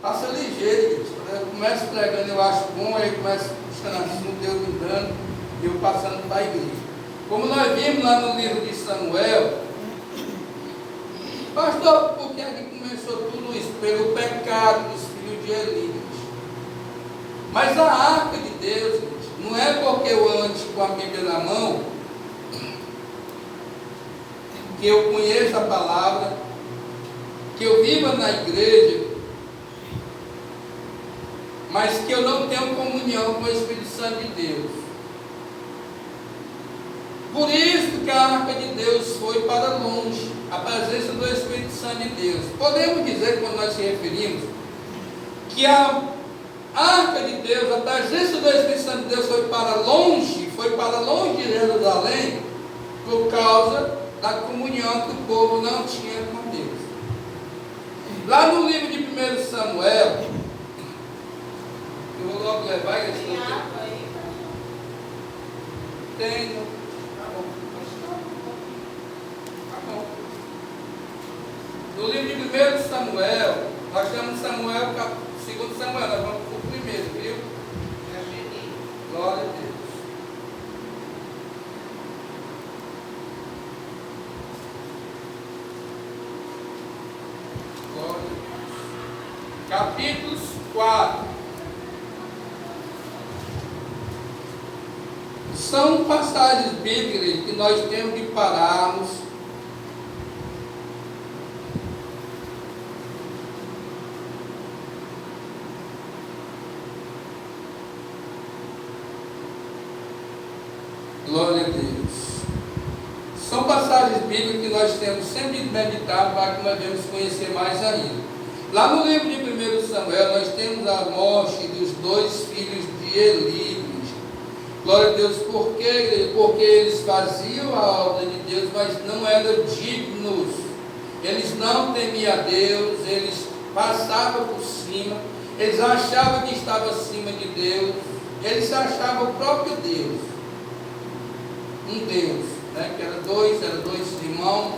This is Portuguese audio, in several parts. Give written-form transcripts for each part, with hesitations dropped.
Passa ligeiro, igreja. Quando eu começo pregando, eu acho bom, aí eu começo puxando assunto, Deus me dando, e eu passando para a igreja. Como nós vimos lá no livro de Samuel, pastor, por que é que começou tudo isso? Pelo pecado dos filhos de Eli. Mas a arca de Deus, não é porque eu ande com a Bíblia na mão, que eu conheço a palavra, que eu viva na igreja, mas que eu não tenho comunhão com o Espírito Santo de Deus. Por isso que a arca de Deus foi para longe, a presença do Espírito Santo de Deus. Podemos dizer, quando nós se referimos, que a arca de Deus, a presença do Espírito Santo de Deus foi para longe de Jerusalém, por causa da comunhão que o povo não tinha com Deus. Lá no livro de 1 Samuel, eu vou logo levar esse Tem água aí? Tenho. Tá bom. Tá bom. No livro de 1 Samuel, nós temos Samuel, 2 Samuel, nós vamos para o primeiro, viu? Já cheguei. Glória a Deus. Glória a Deus. Capítulos 4. São passagens bíblicas que nós temos que pararmos glória a Deus. São passagens bíblicas que nós temos sempre de meditar para que nós venhamos conhecer mais ainda. Lá no livro de 1 Samuel nós temos a morte dos 2 filhos de Eli. Glória a Deus, por quê? Porque eles faziam a obra de Deus, mas não eram dignos. Eles não temiam a Deus, eles passavam por cima, eles achavam que estavam acima de Deus, eles achavam o próprio Deus. Um Deus, né? Que era dois irmãos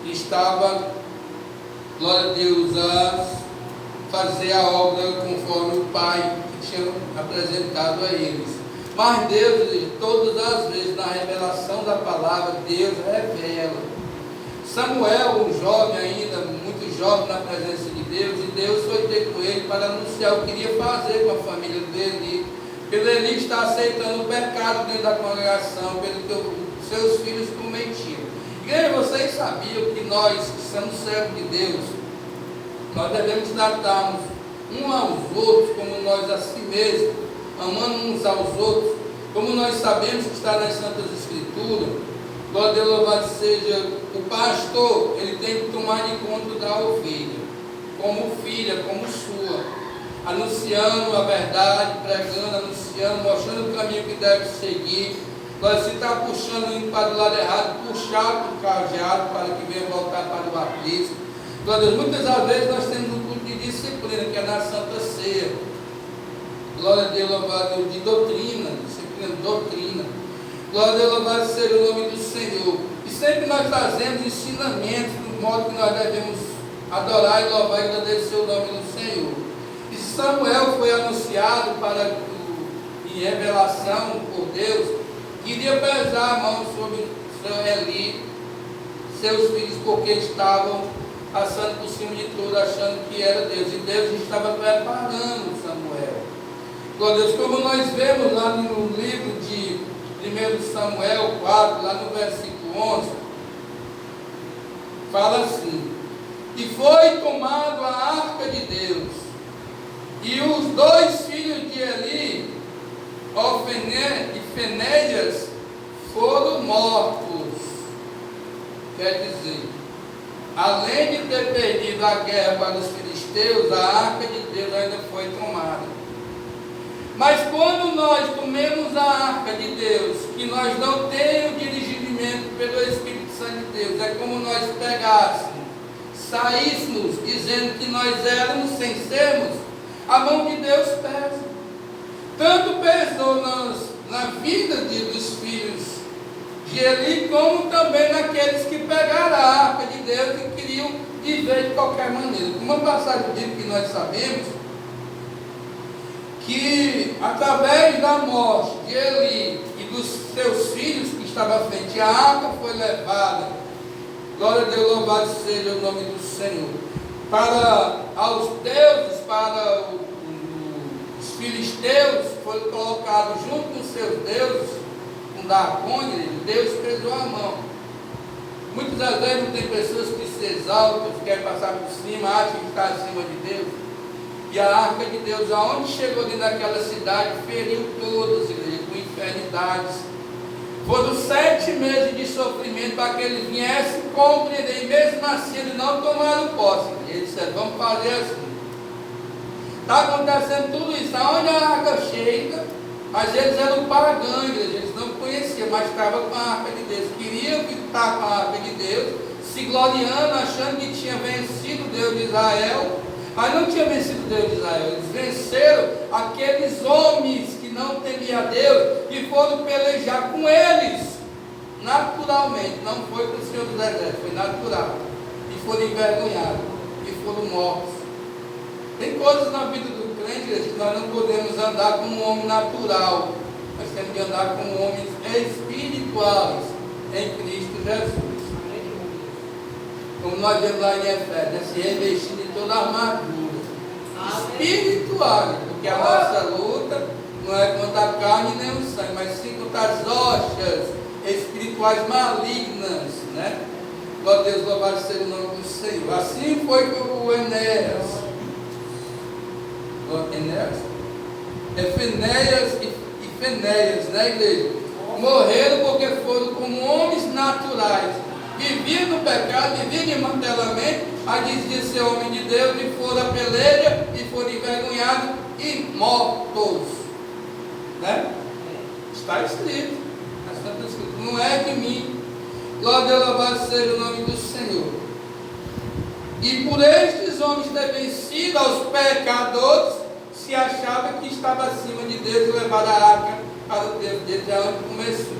que estavam, glória a Deus, a fazer a obra conforme o Pai que tinha apresentado a eles. Mas Deus, todas as vezes, na revelação da palavra, Deus revela. Samuel, um jovem ainda, muito jovem na presença de Deus, e Deus foi ter com ele para anunciar o que queria fazer com a família dele. Pelo Eli está aceitando o pecado dentro da congregação, pelo que os seus filhos cometiam. Igreja, vocês sabiam que nós, que somos servos de Deus, nós devemos tratarmos uns aos outros como nós a si mesmos, amando uns aos outros, como nós sabemos que está nas Santas Escrituras. Glória a Deus, louvado seja o pastor, ele tem que tomar de conta da ovelha, como filha, como sua, anunciando a verdade, pregando, anunciando, mostrando o caminho que deve seguir. Nós, se está puxando, indo para o lado errado, puxar o cajado para que venha voltar para o aprisco. Glória a Deus, muitas das vezes nós temos um culto de disciplina, que é na Santa Ceia. Glória a Deus, louvado de doutrina, disciplina de doutrina. Glória a Deus, louvado seja o nome do Senhor. E sempre nós trazemos ensinamentos do modo que nós devemos adorar e louvar e agradecer o nome do Senhor. E Samuel foi anunciado em revelação por Deus, que iria pesar a mão sobre Eli, seus filhos, porque estavam passando por cima de tudo, achando que era Deus. E Deus estava preparando Samuel. Glória a Deus, como nós vemos lá no livro de 1 Samuel 4, lá no versículo 11, fala assim: e foi tomado a arca de Deus, e os 2 filhos de Eli, Ofné e Finéias, foram mortos. Quer dizer, além de ter perdido a guerra para os filisteus, a arca de Deus ainda foi tomada. Mas quando nós tomemos a arca de Deus, que nós não temos dirigimento pelo Espírito Santo de Deus, é como nós pegássemos, saíssemos dizendo que nós éramos sem sermos, a mão de Deus pesa. Tanto pesou na vida dos filhos de Eli, como também naqueles que pegaram a arca de Deus e queriam viver de qualquer maneira. Uma passagem bíblica que nós sabemos, que através da morte de Eli e dos seus filhos que estavam à frente, a arca foi levada, glória a Deus, louvado seja o nome do Senhor, para aos deuses, para os filisteus, foi colocado junto com seus deuses, com Dagônia, Deus pesou a mão. Muitas das vezes tem pessoas que se exaltam, que querem passar por cima, acham que está acima de Deus. E a arca de Deus, aonde chegou dentro daquela cidade, feriu todas, igreja, com enfermidades. Foram 7 meses de sofrimento para que eles viessem compreender, e mesmo assim eles não tomaram posse. Eles disseram, vamos fazer assim. Está acontecendo tudo isso, aonde a arca chega, mas eles eram pagãos, igreja, eles não conheciam, mas estavam com a arca de Deus, queriam estar com a arca de Deus, se gloriando, achando que tinha vencido o Deus de Israel. Mas não tinha vencido o Deus de Israel. Eles venceram aqueles homens que não temiam a Deus e foram pelejar com eles, naturalmente. Não foi com o Senhor dos Exércitos, foi natural. E foram envergonhados, e foram mortos. Tem coisas na vida do crente que nós não podemos andar como um homem natural. Nós temos que andar como homens espirituais em Cristo Jesus. Como nós vemos lá em Efésios, se revestindo de toda a armadura espiritual, porque a nossa luta não é contra a carne nem o sangue, mas sim contra as hostas espirituais malignas, né? Glória a Deus, louvado seja o nome do Senhor. Assim foi com o Enéas, e Fenéias, né, igreja? Morreram porque foram como homens naturais. Viviam no pecado, viviam em desmantelamento, aí dizia ser homem de Deus, e foram a peleja, e foram envergonhados e mortos. Né? Está escrito. Não é de mim. Glória a Deus, louvado seja o nome do Senhor. E por estes homens terem vencido aos pecadores, se achava que estava acima de Deus e levar a arca para o Deus deles, é onde começou.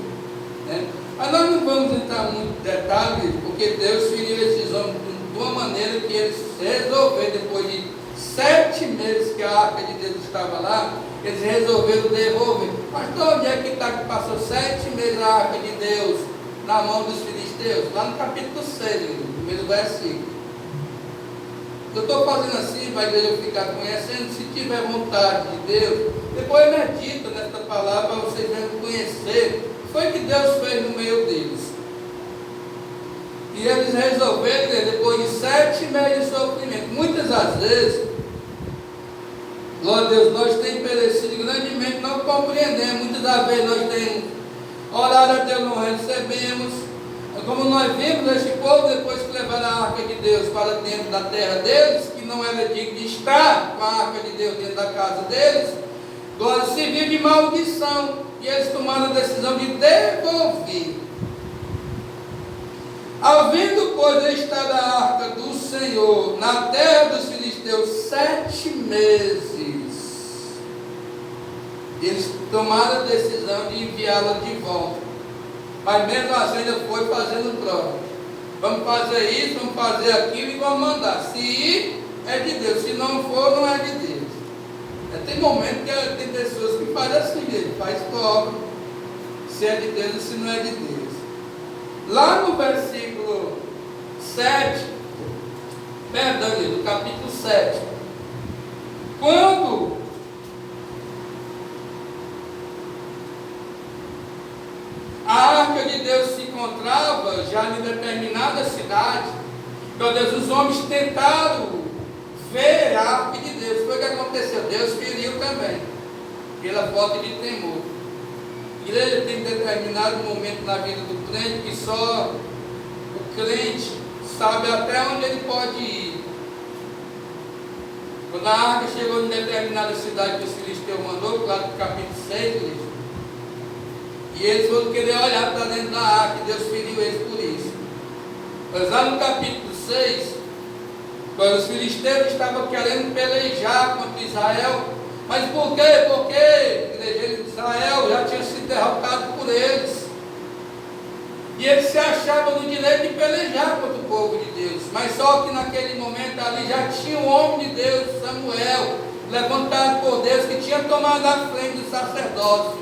Né? Mas nós não vamos entrar muito em detalhes, porque Deus feriu esses homens de uma maneira que eles resolveram, depois de 7 meses que a arca de Deus estava lá, eles resolveram devolver. Pastor, onde é que está que passou 7 meses a arca de Deus na mão dos filisteus? Lá no capítulo 6, no primeiro versículo. Eu estou fazendo assim para a igreja ficar conhecendo, se tiver vontade de Deus, depois medita nessa palavra para vocês mesmo conhecer foi que Deus fez no meio deles. E eles resolveram, depois de 7 meses de sofrimento, muitas das vezes, glória a Deus, nós temos perecido grandemente, não compreendemos, muitas das vezes nós temos orado a Deus, não recebemos, como nós vimos este povo, depois que levaram a arca de Deus para dentro da terra deles, que não era digno de estar com a arca de Deus dentro da casa deles, glória, serviu de maldição. E eles tomaram a decisão de devolver. Havendo, pois, estado a arca do Senhor na terra dos filisteus 7 meses, eles tomaram a decisão de enviá-la de volta. Mas mesmo assim ainda foi fazendo prova. Vamos fazer isso, vamos fazer aquilo e vamos mandar. Se ir, é de Deus. Se não for, não é de Deus. Tem momentos que tem pessoas que fazem assim, ele faz prova, se é de Deus ou se não é de Deus. Lá no versículo 7, perdão, no capítulo 7, quando a arca de Deus se encontrava já em determinada cidade, meu Deus, os homens tentaram ver a arca de Deus. Foi o que aconteceu, Deus feriu também, pela falta de temor. Igreja, tem determinado momento na vida do crente que só o crente sabe até onde ele pode ir. Quando a arca chegou em determinada cidade que o filisteu mandou, lá no capítulo 6, igreja, e eles foram querer olhar para dentro da arca, e Deus feriu eles por isso. Mas lá no capítulo 6, quando os filisteus estavam querendo pelejar contra Israel, mas por quê? Porque a igreja de Israel já tinha sido derrotado por eles. E eles se achavam no direito de pelejar contra o povo de Deus. Mas só que naquele momento ali já tinha um homem de Deus, Samuel, levantado por Deus, que tinha tomado a frente do sacerdócio.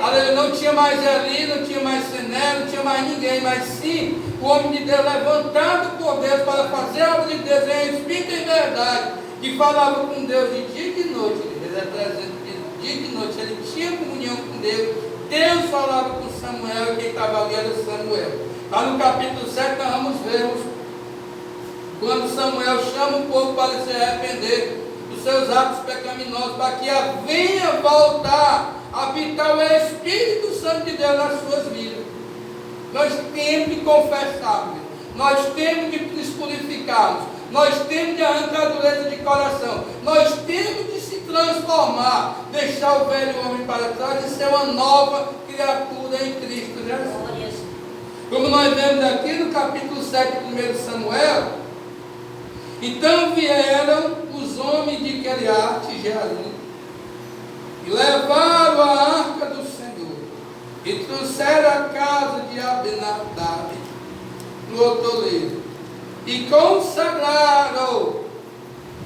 Aleluia, não tinha mais Eli, não tinha mais Sené, não tinha mais ninguém, mas sim o homem de Deus levantado por Deus para fazer a obra de Deus em espírito e em verdade, que falava com Deus de dia e de noite. Ele representa de dia e de noite, ele tinha comunhão com Deus. Deus falava com Samuel e quem estava ali era Samuel. Lá no capítulo 7 nós vamos ver quando Samuel chama o povo para se arrepender dos seus atos pecaminosos, para que venha voltar a habitar o Espírito Santo de Deus nas suas vidas. Nós temos de confessar, nós temos de nos purificarmos, nós temos de arrancar a dureza de coração, nós temos de se transformar, deixar o velho homem para trás e ser uma nova criatura em Cristo Jesus. Como nós vemos aqui no capítulo 7 de 1 Samuel, então vieram os homens de Queriate Jearim e levaram a arca do Senhor e trouxeram a casa de Abinadab no outolheiro e consagraram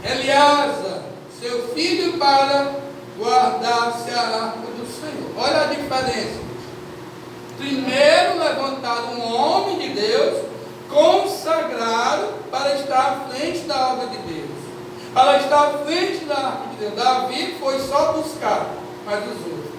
Eleazar, seu filho, para guardar-se a arca do Senhor. Olha a diferença. Primeiro levantaram um homem de Deus, consagraram para estar à frente da obra de Deus, para estar à frente da arca de Deus. Davi foi só buscar, mas os outros.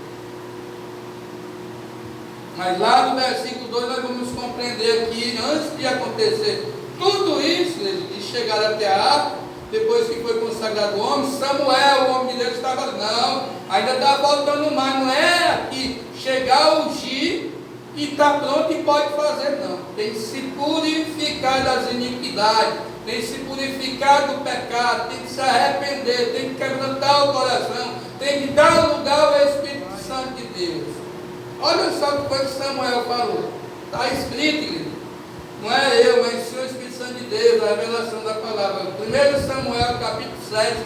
Mas lá no versículo 2 nós vamos compreender que antes de acontecer tudo isso, de chegar até a arca, depois que foi consagrado o homem, Samuel, o homem de Deus, estava, não, ainda está voltando mais, não é aqui chegar, ungir e está pronto e pode fazer, não. Tem que se purificar das iniquidades, tem que se purificar do pecado, tem que se arrepender, tem que quebrantar o coração, tem que dar lugar ao Espírito Santo de Deus. Olha só o que foi que Samuel falou. Está escrito, querido. Não é eu, mas sim o Espírito Santo de Deus, a revelação da palavra. 1 Samuel, capítulo 7,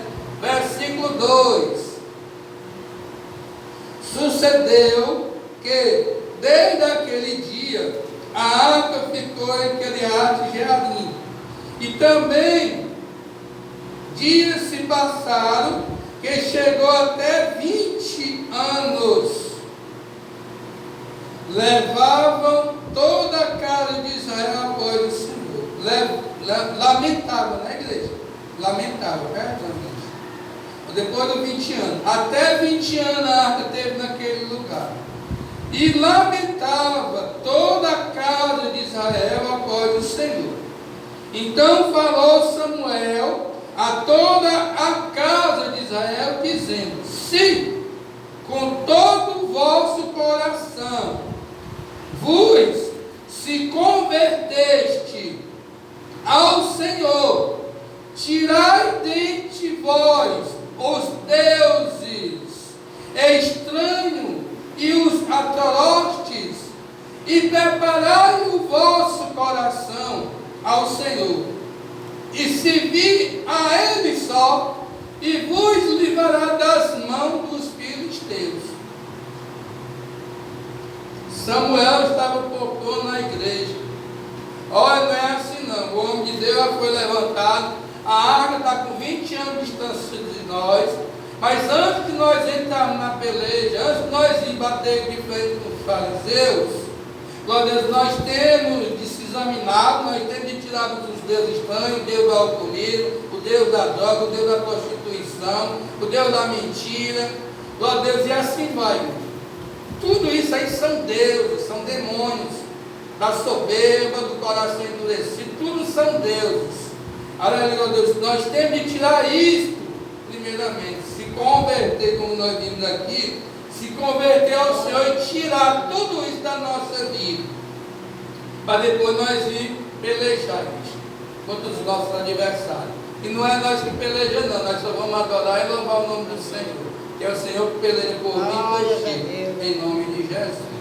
versículo 2. Sucedeu que, desde aquele dia, a arca ficou em Queriate Jearim. E também dias se passaram, que chegou até 20 anos. Levavam toda a casa de Israel após o Senhor. Lamentava, né, igreja? Lamentava, certamente. Depois dos 20 anos. Até 20 anos a arca teve naquele lugar. E lamentava toda a casa de Israel após o Senhor. Então falou Samuel a toda a casa de Israel, dizendo: se com todo o vosso coração vos se converteste ao Senhor, tirai dentre vós os deuses estranhos e os atorostes, e preparai o vosso coração ao Senhor, e servir a Ele só, e vos livrará das mãos dos filisteus. Samuel estava propondo na igreja: olha, não é assim não, o homem de Deus já foi levantado, a arca está com 20 anos de distância de nós, mas antes de nós entrarmos na peleja, antes de nós ir bater de frente com os fariseus, glória a Deus, nós temos de se examinar, nós temos de tirar os deuses estranhos, o Deus do alcoolismo, o Deus da droga, o Deus da prostituição, o Deus da mentira, glória a Deus, e assim vai. Tudo isso aí são deuses, são demônios, da soberba, do coração endurecido, tudo são deuses. Aleluia, Deus, nós temos de tirar isto, primeiramente, se converter, como nós vimos aqui, se converter ao Senhor e tirar tudo isso da nossa vida, para depois nós ir pelejar contra os nossos adversários. E não é nós que pelejamos, não, nós só vamos adorar e louvar o nome do Senhor, que é o Senhor que peleja por mim e por ti, em nome de Jesus.